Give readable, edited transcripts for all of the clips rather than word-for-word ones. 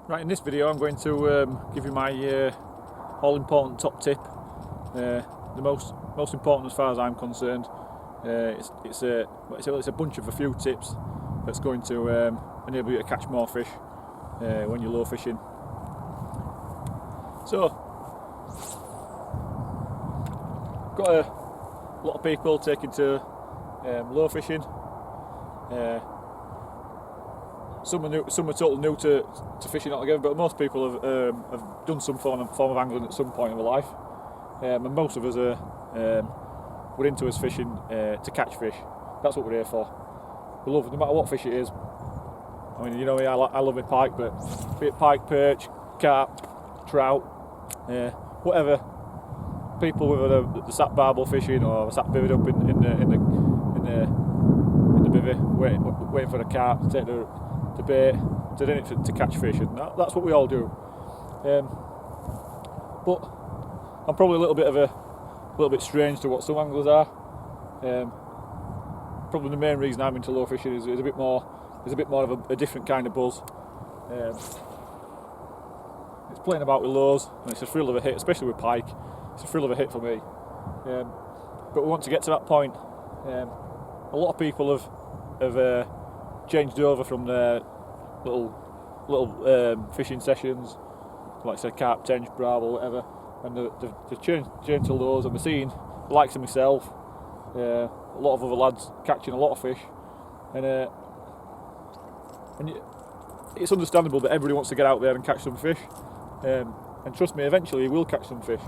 Right, in this video I'm going to give you my all-important top tip. The most important as far as I'm concerned. It's a bunch of a few tips that's going to enable you to catch more fish when you're lure fishing. So, got a lot of people taking to lure fishing. Some are totally new to fishing altogether, but most people have done some form of angling at some point in their life, and most of us we're into us fishing to catch fish. That's what we're here for. We love, no matter what fish it is. I mean, you know me, I love my pike, but be it pike, perch, carp, trout, whatever. People with the sat barbel fishing or sat bivvied up in the bivvy, waiting for the carp to take the bait, to catch fish, and that's what we all do. But I'm probably a little bit strange to what some anglers are. Probably the main reason I'm into lure fishing is a bit more of a different kind of buzz. It's playing about with lures, and it's a thrill of a hit, especially with pike. It's a thrill of a hit for me. But we want to get to that point. A lot of people have changed over from their little fishing sessions, like say carp, tench, barbel, whatever, and they've changed to lures, and we're seeing the likes of myself, a lot of other lads catching a lot of fish, and it's understandable that everybody wants to get out there and catch some fish, and trust me, eventually you will catch some fish,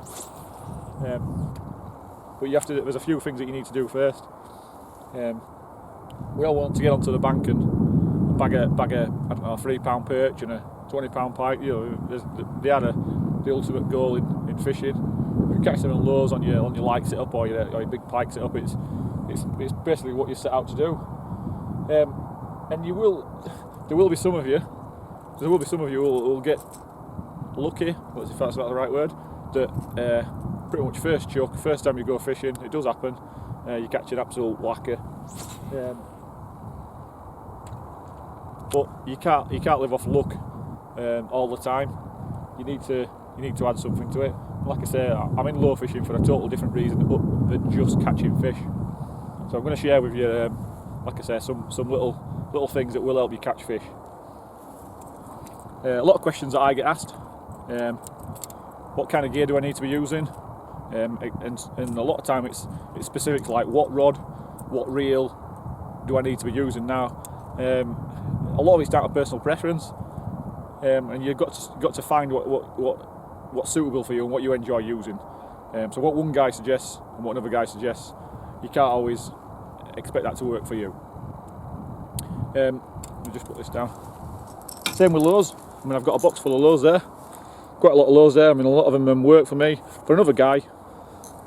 but there's a few things that you need to do first. We all want to get onto the bank and bag a I don't know, a £3 perch and a £20 pike. You know, they had the ultimate goal in fishing. You catch them in lures on your light sit up or your big pike sit up. It's basically what you set out to do. And there will be some of you who will get lucky, if that's about the right word, that pretty much first time you go fishing, it does happen. You catch an absolute whacker. But you can't live off luck all the time. You need to add something to it. Like I say, I'm in lure fishing for a total different reason than just catching fish. So I'm going to share with you, like I say, some little things that will help you catch fish. A lot of questions that I get asked: what kind of gear do I need to be using? And a lot of time it's specific, like what rod, what reel do I need to be using now. A lot of it's down to personal preference, and you've got to find what's suitable for you and what you enjoy using. So what one guy suggests and what another guy suggests, you can't always expect that to work for you. Let me just put this down. Same with lures. I mean, I've got a box full of lures there. Quite a lot of lures there. I mean, a lot of them work for me. For another guy,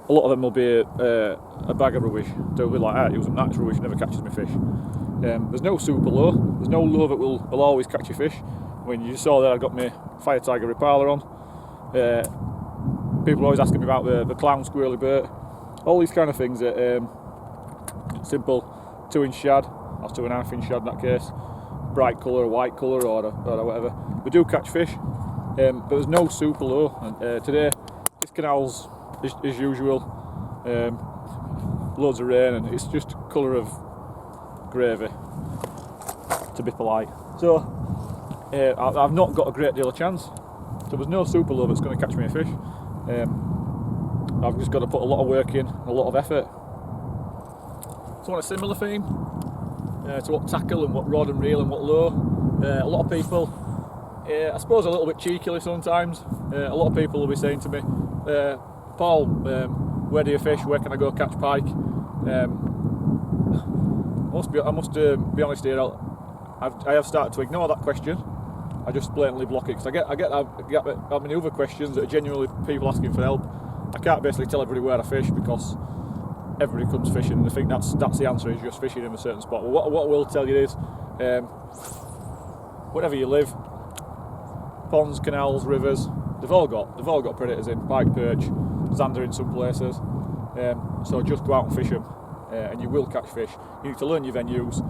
a lot of them will be a bag of rubbish. They'll be like, I use them, that's rubbish, never catches me fish. There's no super lure. There's no lure that will always catch your fish. I mean, you saw there I got my Fire Tiger Repaler on. People are always asking me about the clown squirrely bait. All these kind of things that simple 2-inch shad, or 2.5-inch shad in that case, bright colour, white colour, or whatever. They do catch fish, but there's no super lure. And today, this canal's as usual, loads of rain, and it's just colour of gravy, to be polite. So I've not got a great deal of chance. So there's no super lure that's going to catch me a fish. I've just got to put a lot of work in, a lot of effort. So on a similar theme to what tackle and what rod and reel and what lure, a lot of people, I suppose a little bit cheekily sometimes, a lot of people will be saying to me, Paul, where do you fish? Where can I go catch pike? I must be honest here. I have started to ignore that question. I just blatantly block it because I get that many other questions that are genuinely people asking for help. I can't basically tell everybody where I fish because everybody comes fishing and they think that's the answer, is just fishing in a certain spot. Well, what I will tell you is, wherever you live, ponds, canals, rivers, they've all got predators in, pike, perch, zander in some places. So just go out and fish them, and you will catch fish. You need to learn your venues,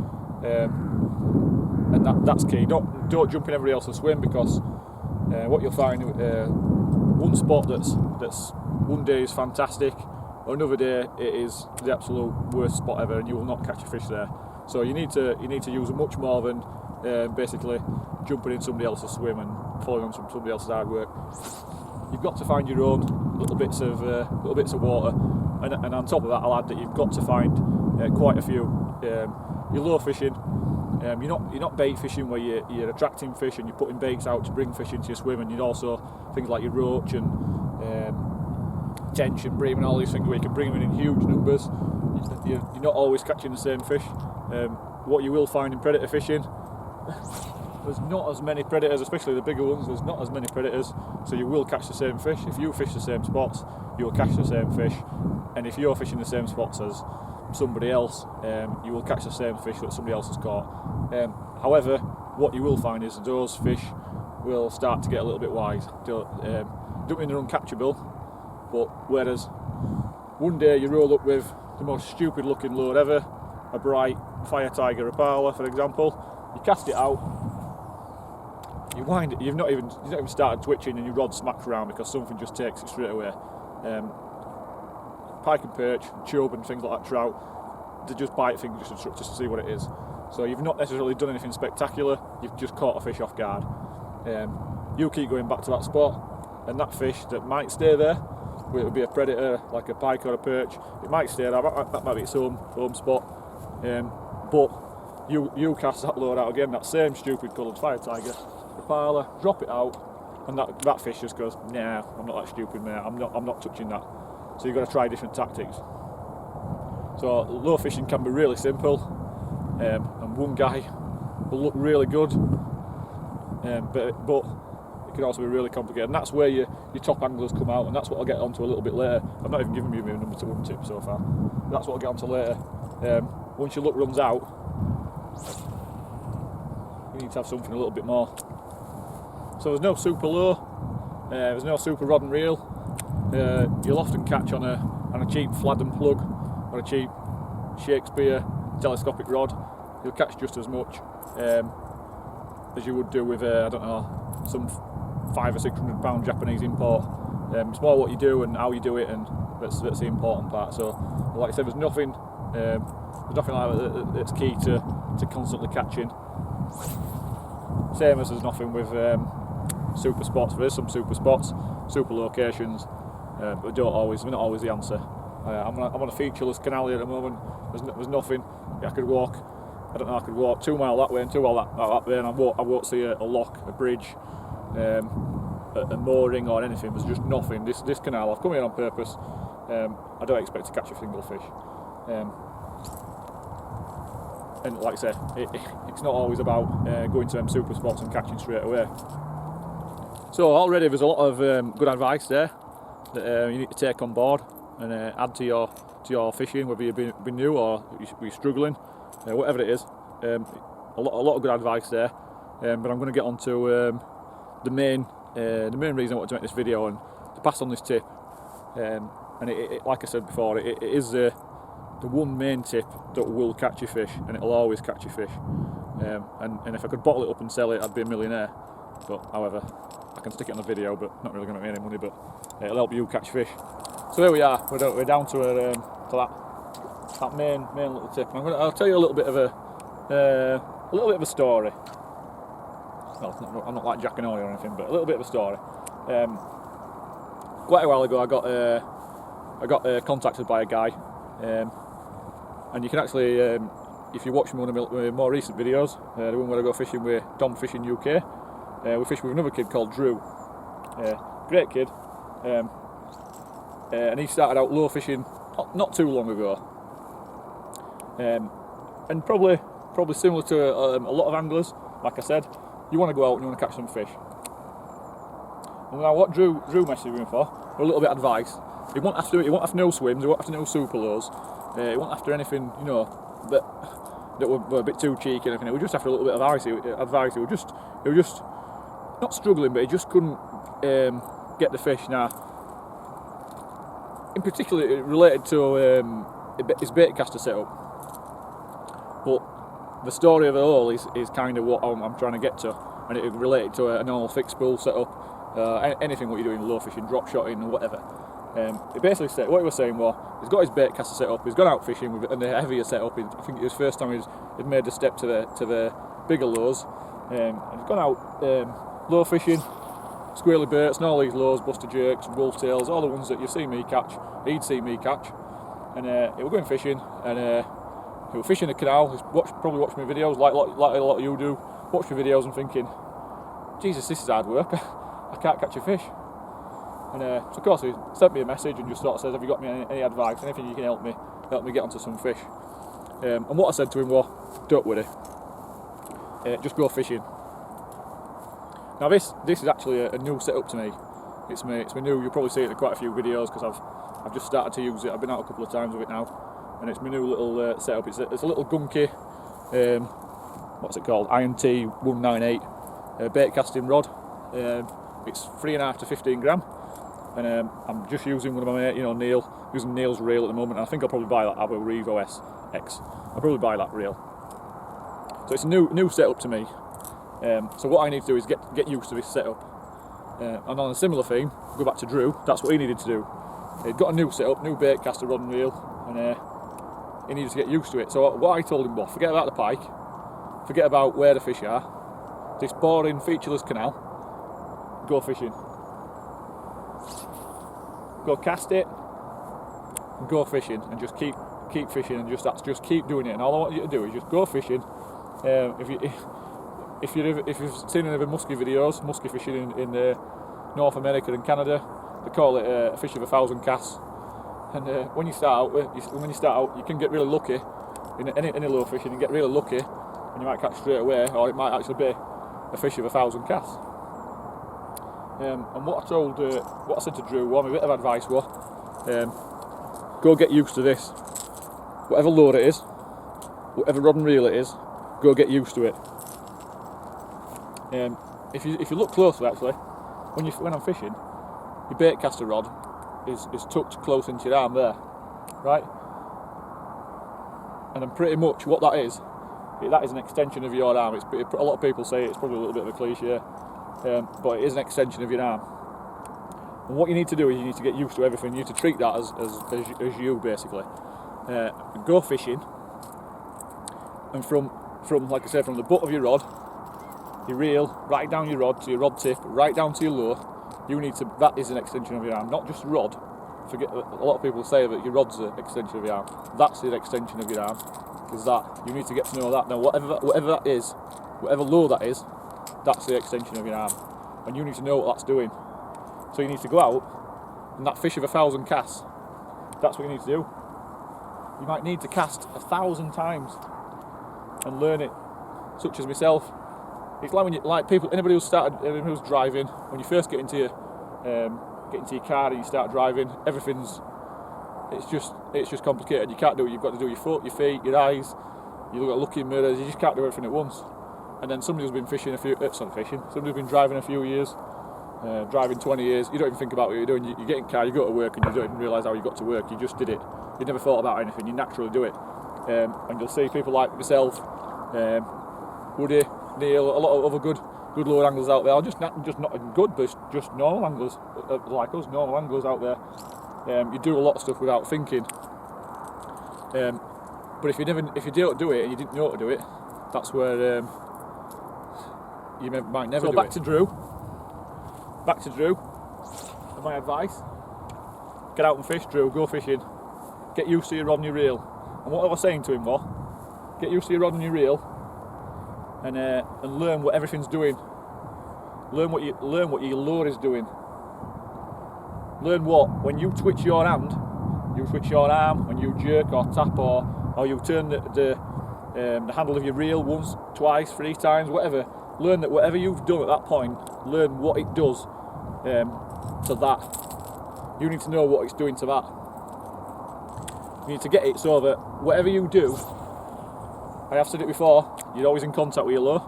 and that's key. Don't jump in everybody else's swim, because what you'll find, one spot that's one day is fantastic, another day it is the absolute worst spot ever, and you will not catch a fish there. So you need to use much more than basically jumping in somebody else's swim and following on from somebody else's hard work. You've got to find your own little bits of water, and on top of that, I'll add that you've got to find quite a few. You're lure fishing. You're not bait fishing where you're attracting fish and you're putting baits out to bring fish into your swim, and you're also things like your roach and tench and bream and all these things where you can bring them in huge numbers. You're not always catching the same fish. What you will find in predator fishing, there's not as many predators, especially the bigger ones. There's not as many predators, so you will catch the same fish. If you fish the same spots, you'll catch the same fish, and if you're fishing the same spots as somebody else, you will catch the same fish that somebody else has caught. However, what you will find is those fish will start to get a little bit wise. Don't mean they're uncatchable, but whereas one day you roll up with the most stupid looking lure ever, a bright fire tiger Rapala, for example, you cast it out, you wind it, you've not even started twitching, and your rod smacks around because something just takes it straight away. Pike and perch, and chub and things like that, trout, they just bite things just to see what it is. So you've not necessarily done anything spectacular, you've just caught a fish off guard. You keep going back to that spot, and that fish that might stay there, it would be a predator like a pike or a perch, it might stay there, that might be its home spot. But you cast that lure out again, that same stupid coloured fire tiger Rapala, drop it out, and that fish just goes, nah, I'm not that stupid, mate, I'm not touching that. So you've got to try different tactics. So lure fishing can be really simple, and one guy will look really good, but it can also be really complicated, and that's where your top anglers come out, and that's what I'll get onto a little bit later. I've not even given you my number 1 tip so far. That's what I'll get onto later. Once your luck runs out, you need to have something a little bit more. So there's no super lure, there's no super rod and reel. You'll often catch on a cheap Fladden plug or a cheap Shakespeare telescopic rod. You'll catch just as much as you would do with I don't know, some 500 or 600 pound Japanese import. It's more what you do and how you do it, and that's the important part. So, like I said, there's nothing like that that's key to constantly catching. Same as there's nothing with super spots. There is some super spots, super locations, but they're not always the answer. I'm on a featureless canal here at the moment. There's nothing. I could walk 2 miles that way and 2 miles that way, and I won't see a lock, a bridge, a mooring or anything. There's just nothing. This canal, I've come here on purpose. I don't expect to catch a single fish. And like I say, it's not always about going to them super spots and catching straight away. So already there's a lot of good advice there that you need to take on board and add to your fishing, whether you've been new or you're struggling, whatever it is. A lot of good advice there. But I'm going to get on to the main reason I want to make this video and to pass on this tip. And it, like I said before, it is the one main tip that will catch your fish, and it'll always catch your fish. And if I could bottle it up and sell it, I'd be a millionaire. But however, I can stick it on the video, but not really going to make any money. But it'll help you catch fish. So here we are. We're down to that main little tip. And I'll tell you a little bit of a story. Well, I'm not like Jack and Ollie or anything, but a little bit of a story. Quite a while ago, I got contacted by a guy, and you can actually, if you watch one of my more recent videos, the one where I go fishing with Dom Fishing UK, we fished with another kid called Drew. Great kid, and he started out lure fishing not too long ago, and probably similar to a lot of anglers. Like I said, you want to go out and you want to catch some fish. And now what Drew messaged me for a little bit of advice. He won't have to know swims, he won't have to know super lures, he won't after anything, you know, that were a bit too cheeky and everything. He was just after a little bit of advice. He was just not struggling, but he just couldn't get the fish. Now, in particular, it related to his bait caster setup. But the story of it all is kind of what I'm trying to get to, and it related to a normal fixed spool setup, anything what you're doing, low fishing, drop shotting, or whatever. It basically said, what he was saying was, he's got his bait caster set up, he's gone out fishing with it, and the heavier setup. I think it was the first time he'd made the step to the bigger lows. And he's gone out low fishing, squirrely baits, and all these lows, buster jerks, wolf tails, all the ones that you've seen me catch, he'd seen me catch. And he was going fishing, and he was fishing the canal. He's probably watched my videos, like a lot of you do. Watch my videos and thinking, Jesus, this is hard work. I can't catch a fish. And so of course he sent me a message and just sort of says, have you got me any advice, anything you can help me get onto some fish? And what I said to him was, don't worry, just go fishing. Now this is actually a new setup to me. It's my new. You'll probably see it in quite a few videos because I've just started to use it. I've been out a couple of times with it now, and it's my new little setup. It's a little gunky, what's it called? INT 198 bait casting rod. It's 3.5 to 15 gram, and I'm just using one of my mate, Neil, using Neil's reel at the moment. And I think I'll probably buy that Abo Revo SX. I'll probably buy that reel. So it's a new setup to me. So what I need to do is get used to this setup. And on a similar theme, go back to Drew. That's what he needed to do. He'd got a new setup, new bait caster rod and reel, and he needed to get used to it. So what I told him was, forget about the pike, forget about where the fish are. This boring, featureless canal. Go fishing. Go cast it. And go fishing, and just keep fishing, and just keep doing it. And all I want you to do is just go fishing. If you've seen any of the muskie videos, muskie fishing in North America and Canada, they call it a fish of 1,000 casts. And when you start out, you can get really lucky in any low fishing. You get really lucky, and you might catch straight away, or it might actually be a fish of 1,000 casts. And what I said to Drew, my bit of advice was, go get used to this. Whatever lure it is, whatever rod and reel it is, go get used to it. If you look closely, actually, when I'm fishing, your bait caster rod is tucked close into your arm there, right? And then pretty much what that is an extension of your arm. A lot of people say it's probably a little bit of a cliche, but it is an extension of your arm. And what you need to do is you need to get used to everything. You need to treat that as you, basically. Go fishing, and from like I said, from the butt of your rod, your reel, right down your rod to your rod tip, right down to your lure, that is an extension of your arm, not just rod. Forget, a lot of people say that your rod's an extension of your arm. That's the extension of your arm. Is that you need to get to know that. Now, whatever that is, whatever lure that is, that's the extension of your arm, and you need to know what that's doing. So you need to go out, and that fish of 1,000 casts, that's what you need to do. You might need to cast 1,000 times and learn it, such as myself. It's like anybody who's driving, when you first get into your car and you start driving, it's just complicated. You can't do it. You've got to do your foot, your feet, your eyes. You look at looking mirrors. You just can't do everything at once. And then somebody who's been somebody who's been driving a few years, driving 20 years, you don't even think about what you're doing. You get in the car, you go to work, and you don't even realise how you got to work. You just did it. You never thought about anything. You naturally do it. And you'll see people like myself, Woody, Neil, a lot of other good lure anglers out there, or just not good, but just normal anglers like us, normal anglers out there. You do a lot of stuff without thinking. But if you don't do it and you didn't know how to do it, that's where you might never do it. So back to Drew. And my advice: get out and fish, Drew. Go fishing. Get used to your rod and your reel. And what I was saying to him was, get used to your rod and your reel, and learn what everything's doing. Learn what your lure is doing. Learn when you twitch your hand, you twitch your arm, when you jerk or tap or you turn the handle of your reel once, twice, 3 times, whatever. Learn that whatever you've done at that point, learn what it does to that. You need to know what it's doing to that. You need to get it so that whatever you do, I have said it before, you're always in contact with your lure.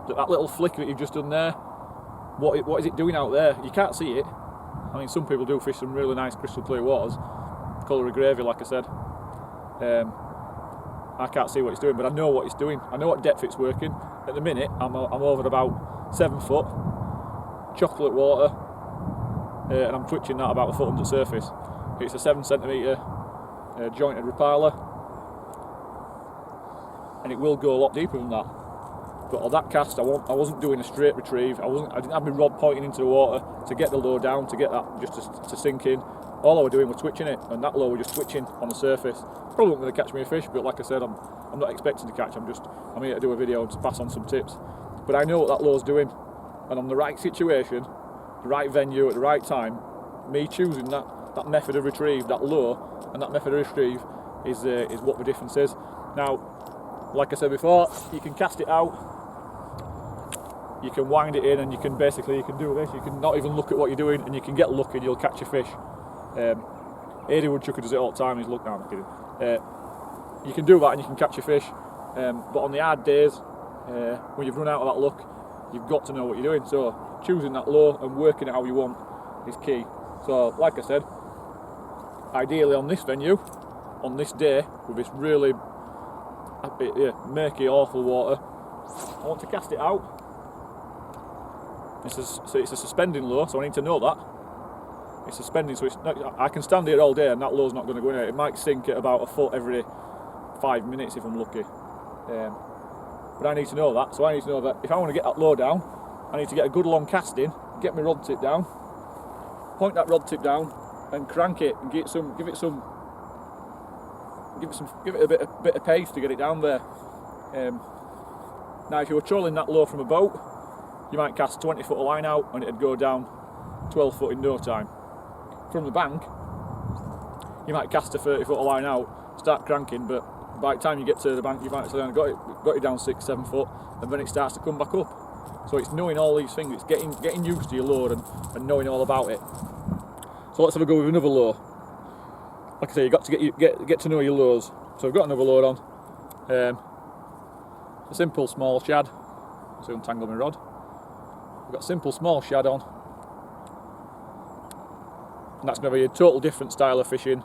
That little flick that you've just done there, what is it doing out there? You can't see it. I mean, some people do fish some really nice crystal clear waters, colour of gravy, like I said. I can't see what it's doing, but I know what it's doing. I know what depth it's working. At the minute, I'm over about 7 foot, chocolate water, and I'm twitching that about a foot under surface. It's a 7 centimetre jointed repiler, and it will go a lot deeper than that. But on that cast, I wasn't doing a straight retrieve. I didn't have my rod pointing into the water to get the lure down, to get that just to sink in. All I was doing was twitching it, and that lure was just twitching on the surface. Probably wasn't going to catch me a fish, but like I said, I'm not expecting to catch. I'm here to do a video to pass on some tips. But I know what that lure's doing, and on the right situation, the right venue at the right time, me choosing that method of retrieve, that lure, and that method of retrieve is what the difference is. Now, like I said before, you can cast it out. You can wind it in, and you can do this. You can not even look at what you're doing, and you can get lucky and you'll catch a fish. Adi Woodchucker does it all the time. He's look now. I'm kidding. You can do that and you can catch a fish. But on the hard days, when you've run out of that luck, you've got to know what you're doing. So choosing that lure and working it how you want is key. So like I said, ideally on this venue, on this day, with this really murky, awful water, I want to cast it out. It's a suspending lure, so I need to know that. It's suspending, so I can stand here all day and that lure's not going to go in. It might sink at about a foot every 5 minutes if I'm lucky. But I need to know that, so I need to know that if I want to get that lure down, I need to get a good long cast in, get my rod tip down, point that rod tip down, and crank it and give it a bit of pace to get it down there. Now, if you were trolling that lure from a boat, you might cast 20 foot of line out and it'd go down 12 foot in no time. From the bank, you might cast a 30 foot of line out, start cranking, but by the time you get to the bank, you've actually got it down 6-7 foot, and then it starts to come back up. So it's knowing all these things, it's getting used to your lure and knowing all about it. So let's have a go with another lure. Like I say, you've got to get to know your lures. So we've got another lure on. A simple small shad. So untangle my rod. We've got a simple small shad on. And that's going to be a total different style of fishing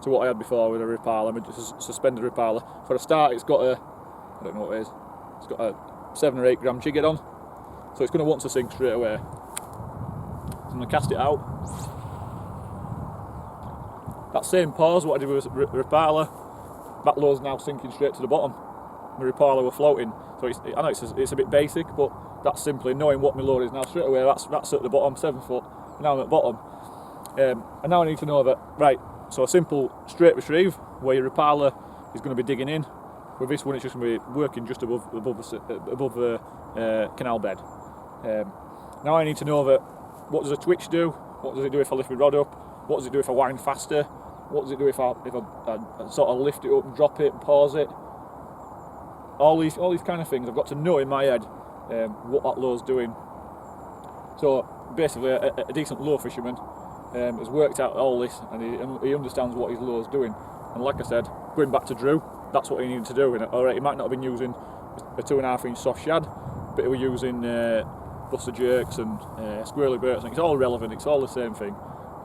to what I had before with a repiler, just a suspended repiler. For a start, it's got I don't know what it is, it's got a 7 or 8 gram jig head on, so it's going to want to sink straight away. So I'm going to cast it out. That same pause, what I did with a repiler, that lure's now sinking straight to the bottom. My repiler were floating, so I know it's a bit basic, but that's simply knowing what my lure is now. Straight away, that's at the bottom, 7 foot, and now I'm at the bottom. And now I need to know that, right, so a simple straight retrieve where your repiler is going to be digging in. With this one, it's just going to be working just above the canal bed. Now I need to know that, what does a twitch do? What does it do if I lift my rod up? What does it do if I wind faster? What does it do if I sort of lift it up and drop it and pause it? All these kind of things I've got to know in my head what that lure's doing. So basically, a decent lure fisherman has worked out all this, and he understands what his lure's doing. And like I said, going back to Drew, that's what he needed to do. And alright, he might not have been using a 2.5 inch soft shad, but he was using buster jerks and squirrely baits, and it's all relevant, it's all the same thing.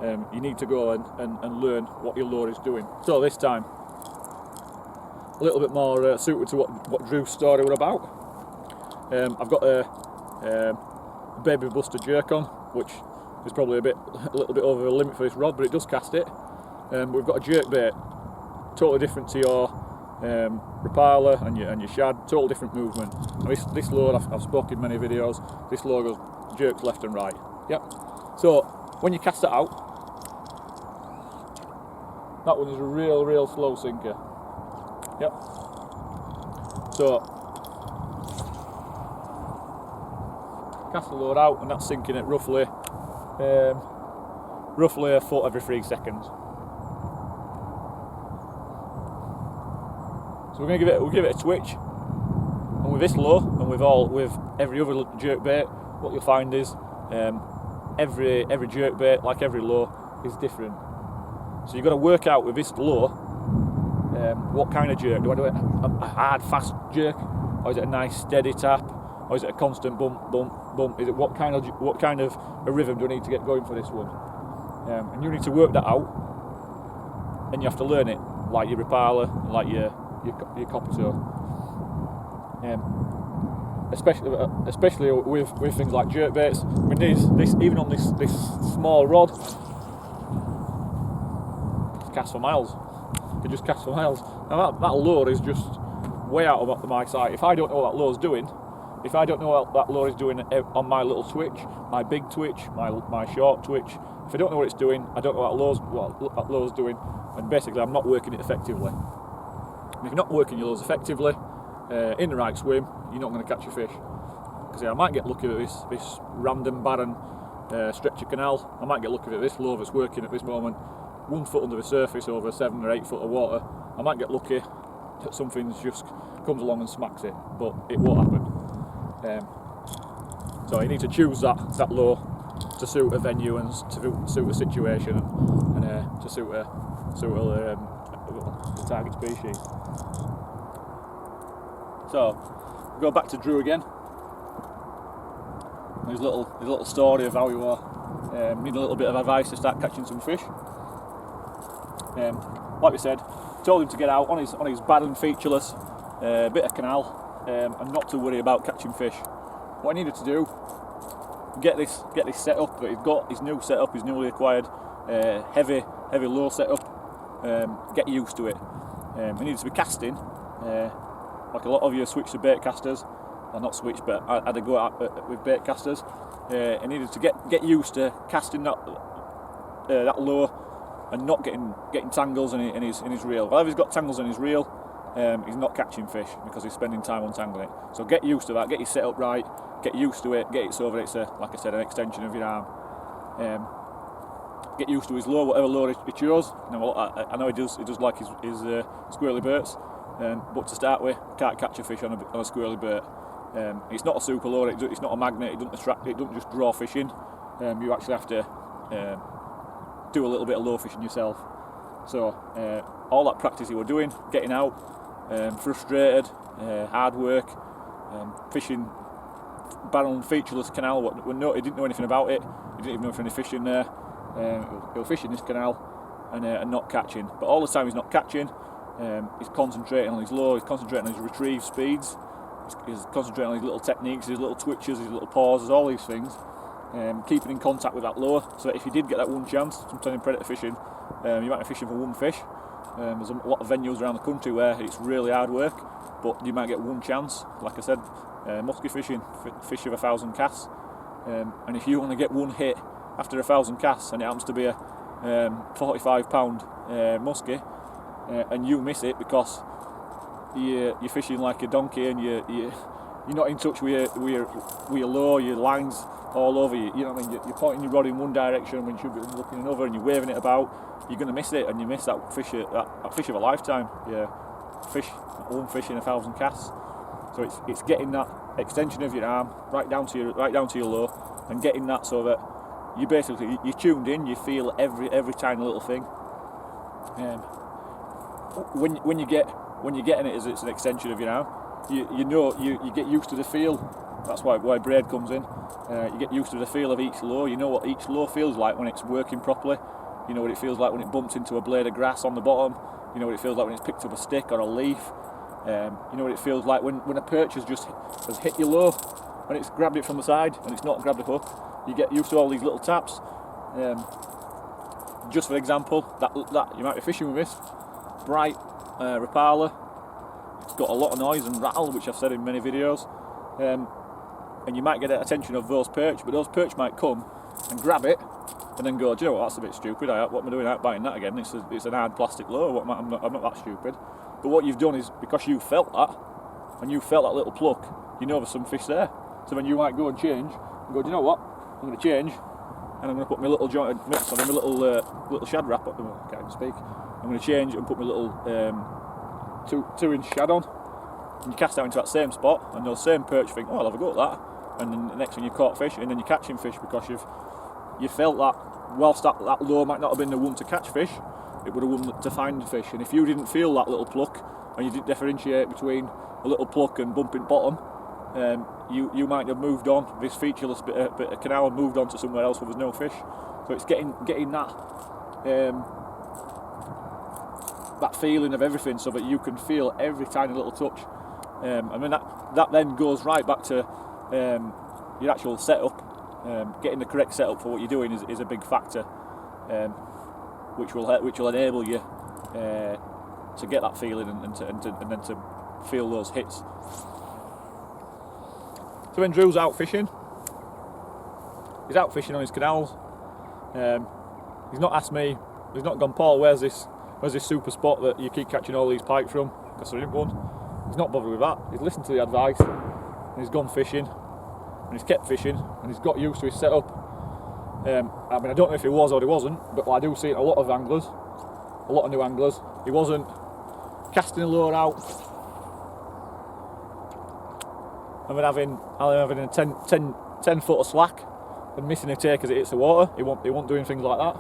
You need to go and learn what your lure is doing. So this time, a little bit more suited to what Drew's story was about. I've got a baby buster jerk on, which is probably a little bit over the limit for this rod, but it does cast it. We've got a jerk bait, totally different to your repiler and your shad, total different movement. And this lure, I've spoken in many videos, this lure goes jerks left and right. Yep. So when you cast it out, that one is a real slow sinker. Yep. So cast the lure out, and that's sinking it roughly a foot every 3 seconds. So we'll give it a twitch, and with this lure and with every other jerk bait, what you'll find is every jerk bait, like every lure, is different. So you've got to work out with this lure what kind of jerk. Do I do a hard, fast jerk, or is it a nice steady tap, or is it a constant bump, bump, bump? Is it what kind of a rhythm do I need to get going for this one? And you need to work that out, and you have to learn it, like your repiler, like your your copper toe. Especially with things like jerk baits. I mean, this even on this small rod, cast for miles. It just casts for miles. Now that lure is just way out of my sight. If I don't know what that lure's doing, if I don't know what that lure is doing on my little twitch, my big twitch, my short twitch, if I don't know what it's doing, I don't know what that lure's doing, and basically I'm not working it effectively. And if you're not working your lures effectively, in the right swim, you're not going to catch a fish. Because I might get lucky with this random barren stretch of canal. I might get lucky with this lure that's working at this moment, 1 foot under the surface over 7 or 8 foot of water. I might get lucky that something just comes along and smacks it, but it won't happen. So you need to choose that lure to suit a venue and to suit a situation and to suit the target species. So go back to Drew again. His little story of how you need a little bit of advice to start catching some fish. Like we said, told him to get out on his barren, featureless bit of canal and not to worry about catching fish. What I needed to do, get this setup that he's got, his new setup, his newly acquired heavy lure setup. Get used to it. He needed to be casting like a lot of you switch to bait casters. Well, not switch, but I had to go out with bait casters. He needed to get used to casting that lure and not getting tangles in his reel. Well, if he's got tangles in his reel, he's not catching fish because he's spending time untangling it. So get used to that. Get your setup right. Get used to it. Get it so that it's like I said, an extension of your arm. Get used to his lure, whatever lure he chose. I know he does like his squirrely baits. But to start with, can't catch a fish on a squirrely bait. It's not a super lure, it's not a magnet, it doesn't attract, it doesn't just draw fish in. You actually have to do a little bit of lure fishing yourself. So all that practice you were doing, getting out, frustrated, hard work, fishing barren, featureless canal. He didn't know anything about it. He didn't even know if any fish in there. He was fishing this canal and not catching. But all the time he's not catching. He's concentrating on his lure, he's concentrating on his retrieve speeds, he's concentrating on his little techniques, his little twitches, his little pauses, all these things. Keeping in contact with that lure, so that if you did get that one chance, sometimes in predator fishing, you might be fishing for one fish. There's a lot of venues around the country where it's really hard work, but you might get one chance. Like I said, muskie fishing, fish of 1,000 casts, and if you only get one hit after 1,000 casts, and it happens to be a 45-pound muskie, and you miss it because you're fishing like a donkey and you're not in touch with your lure, your lines all over you. You know what I mean? You're pointing your rod in one direction when you should be looking in another, and you're waving it about. You're going to miss it, and you miss that fish of a lifetime. Yeah, one fish in 1,000 casts. So it's getting that extension of your arm right down to your lure, and getting that so that you're tuned in. You feel every tiny little thing. When you're getting it as it's an extension of your arm, you get used to the feel. That's why braid comes in. You get used to the feel of each lure. You know what each lure feels like when it's working properly. You know what it feels like when it bumps into a blade of grass on the bottom. You know what it feels like when it's picked up a stick or a leaf. You know what it feels like when a perch has hit your lure and it's grabbed it from the side and it's not grabbed a hook. You get used to all these little taps. Just for example, that you might be fishing with this bright Rapala. It's got a lot of noise and rattle, which I've said in many videos, and you might get the attention of those perch, but those perch might come and grab it and then go, do you know what, that's a bit stupid, what am I doing out biting that again? It's an hard plastic lure, I'm not that stupid. But what you've done is, because you felt that, and you felt that little pluck, you know there's some fish there. So then you might go and change, and go, do you know what, I'm going to change, and I'm going to put my little jointed mix on, my little shad wrap, I can't even speak. I'm going to change and put my little 2-inch shad on, and you cast out into that same spot, and those same perch think, oh, I'll have a go at that, and then the next thing you've caught fish, and then you're catching fish because you felt that, whilst that lure might not have been the one to catch fish, it would have one to find fish. And if you didn't feel that little pluck, and you didn't differentiate between a little pluck and bumping bottom, you might have moved on this featureless bit of canal and moved on to somewhere else where there's no fish. So it's getting that that feeling of everything, so that you can feel every tiny little touch. I mean that then goes right back to your actual setup. Getting the correct setup for what you're doing is a big factor, which will enable you to get that feeling and then to feel those hits. So when Drew's out fishing, he's out fishing on his canals. He's not asked me. He's not gone, Paul, where's this super spot that you keep catching all these pike from? Because there isn't one. He's not bothered with that. He's listened to the advice and he's gone fishing and he's kept fishing and he's got used to his setup. I mean, I don't know if he was or he wasn't, but I do see it a lot of anglers, a lot of new anglers. He wasn't casting a lure out and then having a 10 foot of slack and missing a take as it hits the water. He won't doing things like that.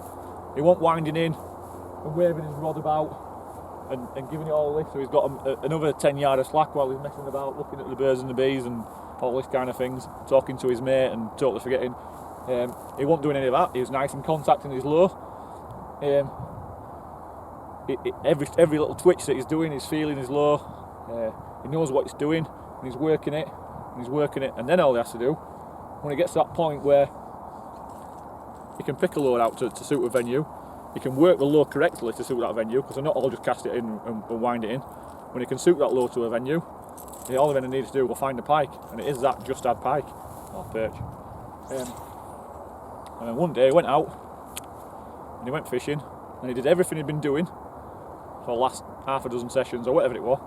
He won't winding in and waving his rod about and giving it all this. So he's got another 10 yard of slack while he's messing about, looking at the birds and the bees and all this kind of things, talking to his mate and totally forgetting. He wasn't doing any of that. He was nice in contacting his lure. Every little twitch that he's doing, he's feeling his lure. He knows what he's doing and he's working it. And then all he has to do, when he gets to that point where he can pick a lure out to suit a venue, he can work the lure correctly to suit that venue, because they're not all just cast it in and wind it in. When he can suit that lure to a venue, all he then needs to do will find a pike, and it is that just had pike or perch. And then one day he went out and he went fishing and he did everything he'd been doing for the last half a dozen sessions or whatever it was.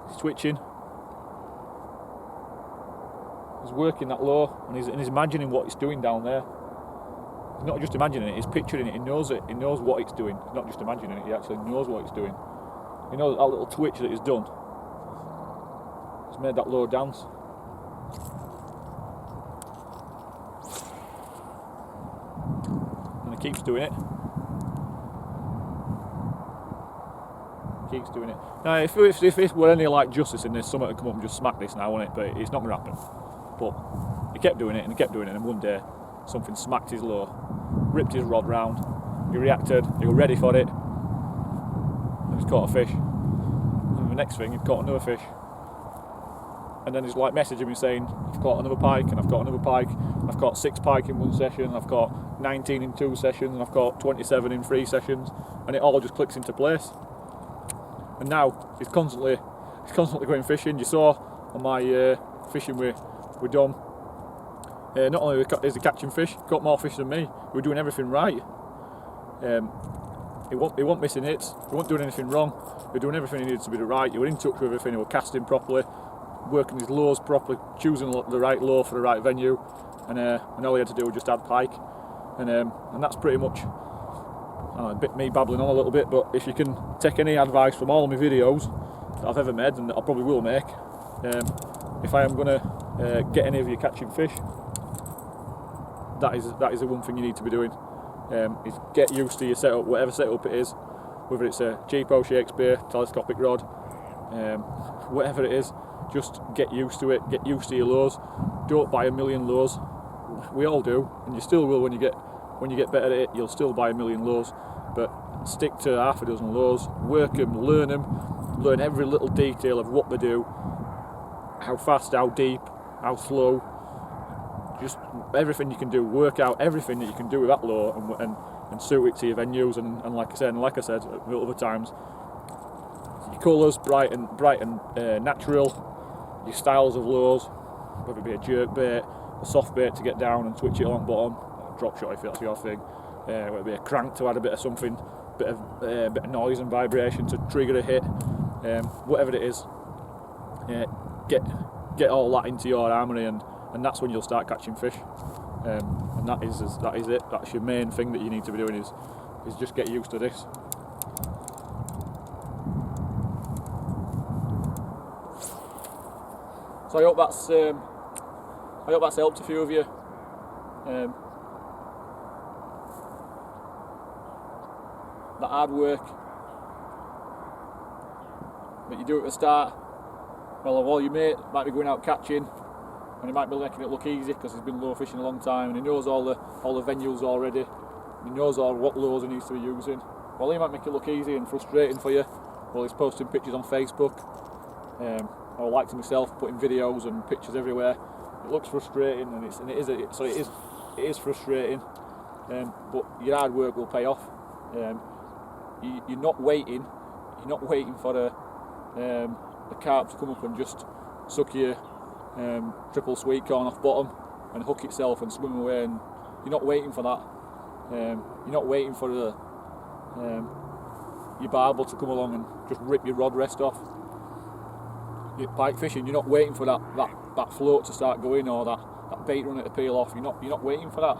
He's twitching, he's working that lure, and he's imagining what it's doing down there. He's not just imagining it, he's picturing it, he knows it, he knows what it's doing. He's not just imagining it, he actually knows what it's doing. He knows that little twitch that he's done. He's made that lure dance. And he keeps doing it. Keeps doing it. Now, if it were any like justice in this, someone would come up and just smack this now, wouldn't it? But it's not going to happen. But he kept doing it and he kept doing it, and one day something smacked his lure, ripped his rod round. He reacted. He was ready for it, and he's caught a fish. And the next thing, he'd caught another fish. And then he's like messaging me saying, I've caught another pike, and I've caught another pike. I've caught 6 pike in one session. I've caught 19 in 2 sessions, and I've caught 27 in 3 sessions, and it all just clicks into place. And now he's constantly going fishing. You saw on my fishing with Dom. Not only is he catching fish, he caught more fish than me. We're doing everything right. He wasn't missing hits. He wasn't doing anything wrong. He was doing everything he needed to be right. He was in touch with everything. He was casting properly, working his lures properly, choosing the right lure for the right venue, and all he had to do was just add pike. And that's pretty much. A bit me babbling on a little bit, but if you can take any advice from all of my videos that I've ever made, and that I probably will make, if I am going to get any of you catching fish, that is the one thing you need to be doing. Is get used to your setup, whatever setup it is, whether it's a cheapo Shakespeare telescopic rod, whatever it is, just get used to it. Get used to your lures. Don't buy a million lures. We all do, and you still will when you get better at it. You'll still buy a million lures, but stick to half a dozen lures, work them, learn every little detail of what they do, how fast, how deep, how slow, just everything you can do. Work out everything that you can do with that lure and suit it to your venues. And like I said at other times, your colours bright and natural, your styles of lures, whether it be a jerk bait, a soft bait to get down and twitch it along bottom, drop shot if that's your thing, whether it be a crank to add a bit of something, bit of noise and vibration to trigger a hit, whatever it is, get all that into your armoury, and that's when you'll start catching fish. And that is it. That's your main thing that you need to be doing is just get used to this. So I hope that's helped a few of you. That hard work that you do at the start, while your mate might be going out catching, and he might be making it look easy because he's been lure fishing a long time and he knows all the venues already, he knows all what lures he needs to be using. Well, he might make it look easy and frustrating for you. Well, he's posting pictures on Facebook. I like to myself, putting videos and pictures everywhere. It looks frustrating, and it is frustrating. But your hard work will pay off. You're not waiting for the carp to come up and just suck your triple sweet corn off bottom and hook itself and swim away. And you're not waiting for that. You're not waiting for your barbel to come along and just rip your rod rest off. You're pike fishing, you're not waiting for that float to start going, or that bait runner to peel off. You're not waiting for that.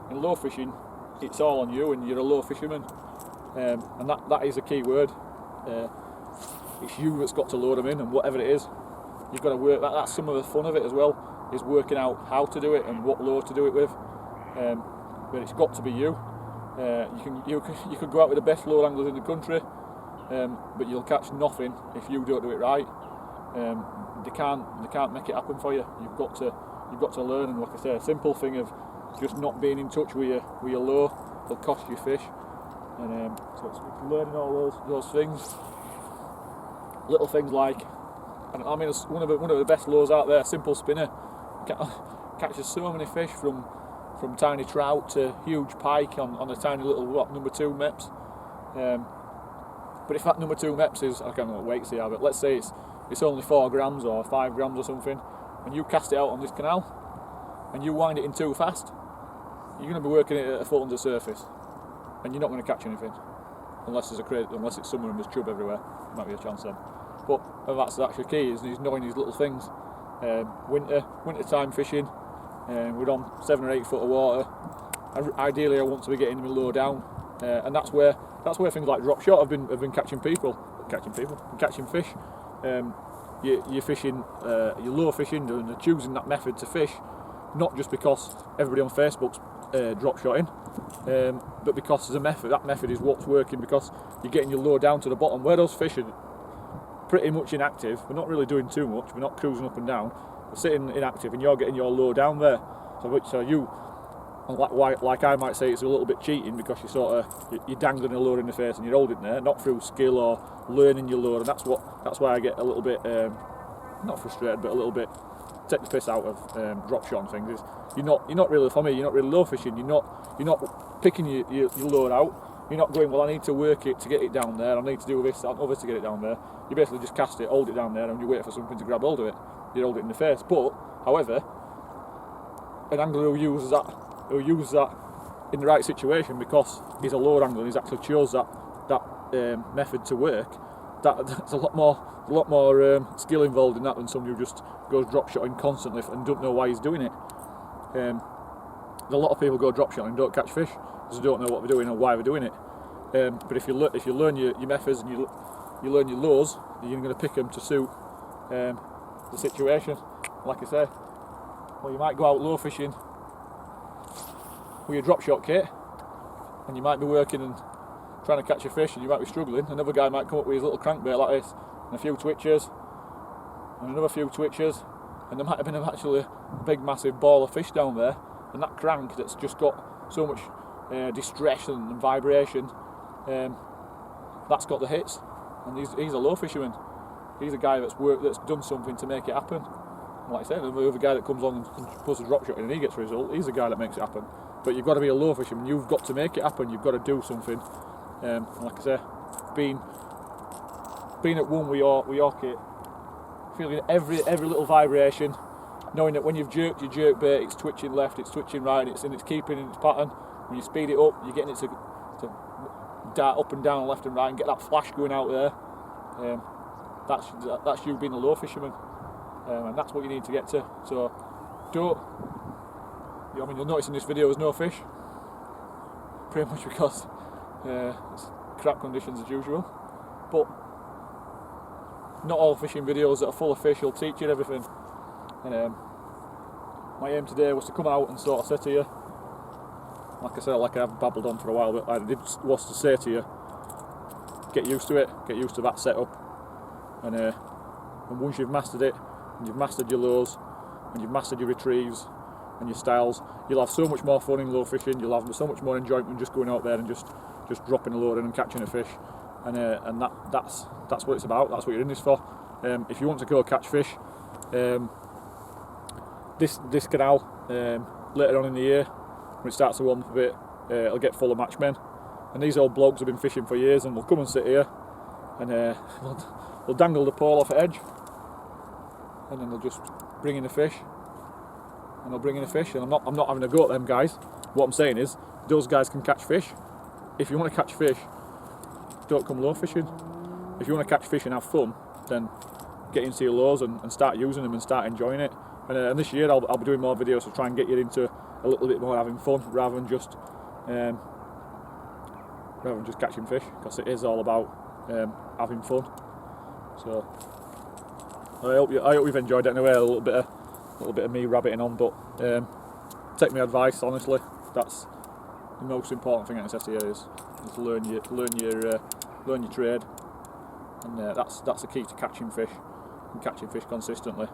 In low fishing, it's all on you, and you're a low fisherman, and that is a key word. It's you that's got to load them in, and whatever it is, you've got to work. That's some of the fun of it as well, is working out how to do it and what lure to do it with. But it's got to be you. You could go out with the best lure anglers in the country, but you'll catch nothing if you don't do it right. They can't make it happen for you. You've got to learn, and like I say, a simple thing of just not being in touch with your lure will cost you fish. And so it's learning all those things, little things like, I mean, it's one of the best lures out there. Simple spinner catches so many fish, from tiny trout to huge pike on a tiny little number 2 meps. But if that number 2 meps is, I can't know what weights they are, but let's say it's only 4 grams or 5 grams or something, and you cast it out on this canal and you wind it in too fast, you're going to be working it at a foot under the surface, and you're not going to catch anything unless it's summer and there's chub everywhere. Might be a chance then. But that's the key, is knowing these little things. Winter time fishing, we're on 7 or 8 foot of water. Ideally, I want to be getting my lure down, and that's where things like drop shot have been catching fish. You're fishing, you're lure fishing, and you're choosing that method to fish, not just because everybody on Facebook's drop shotting, but because there's a method. That method is what's working, because you're getting your lure down to the bottom where those fish are pretty much inactive. We're not really doing too much. We're not cruising up and down. We're sitting inactive, and you're getting your lure down there. So you, like I might say, it's a little bit cheating, because you're dangling a lure in the face and you're holding there, not through skill or learning your lure. And that's why I get a little bit not frustrated, but a little bit take the piss out of drop shot and things. Is you're not really, for me, you're not really lure fishing. You're not picking your lure out. You're not going, well, I need to work it to get it down there, I need to do this, that, and other to get it down there. You basically just cast it, hold it down there, and you wait for something to grab hold of it. You hold it in the face. But, however, an angler who uses that in the right situation, because he's a lure angler and he's actually chose that method to work, there's a lot more skill involved in that than somebody who just goes drop shotting constantly and don't know why he's doing it. There's a lot of people go drop shotting and don't catch fish because they don't know what they're doing or why they're doing it. But if you learn your methods and you learn your lures, you're going to pick them to suit the situation. Like I say, well, you might go out lure fishing with your drop shot kit, and you might be working and trying to catch a fish, and you might be struggling. Another guy might come up with his little crankbait like this, and a few twitchers, and another few twitchers, and there might have been actually a big massive ball of fish down there, and that crank that's just got so much distress and vibration, that's got the hits. And he's a low fisherman. He's a guy that's done something to make it happen. And like I said, the other guy that comes on and puts a drop shot in and he gets a result, he's the guy that makes it happen. But you've got to be a low fisherman. You've got to make it happen. You've got to do something. And like I say, being at one with your kit, feeling every little vibration, knowing that when you've jerked your jerk bait, it's twitching left, it's twitching right, it's keeping in its pattern. When you speed it up, you're getting it to dart up and down, left and right, and get that flash going out there. That's you being a low fisherman, and that's what you need to get to. So you'll notice in this video there's no fish, pretty much because it's crap conditions as usual. But not all fishing videos that are full of fish will teach you everything. And my aim today was to come out and sort of say to you, like I said, like I've babbled on for a while, but was to say to you, get used to it, get used to that setup, and once you've mastered it, and you've mastered your lures, and you've mastered your retrieves, and your styles, you'll have so much more fun in lure fishing. You'll have so much more enjoyment just going out there and just dropping a lure in and catching a fish, and that's what it's about. That's what you're in this for. If you want to go catch fish, this canal later on in the year, when it starts to warm up a bit, it'll get full of matchmen, and these old blokes have been fishing for years, and they'll come and sit here, and they'll dangle the pole off the edge, and then they'll just bring in the fish, and they'll bring in a fish. And I'm not having a go at them guys. What I'm saying is, those guys can catch fish. If you want to catch fish, don't come lure fishing. If you want to catch fish and have fun, then get into your lures and start using them and start enjoying it. And this year I'll be doing more videos to try and get you into a little bit more having fun rather than just catching fish, because it is all about having fun. So I hope you've enjoyed it anyway. A little bit of me rabbiting on, but take my advice honestly. That's the most important thing at this here is learn your trade, and that's the key to catching fish and catching fish consistently.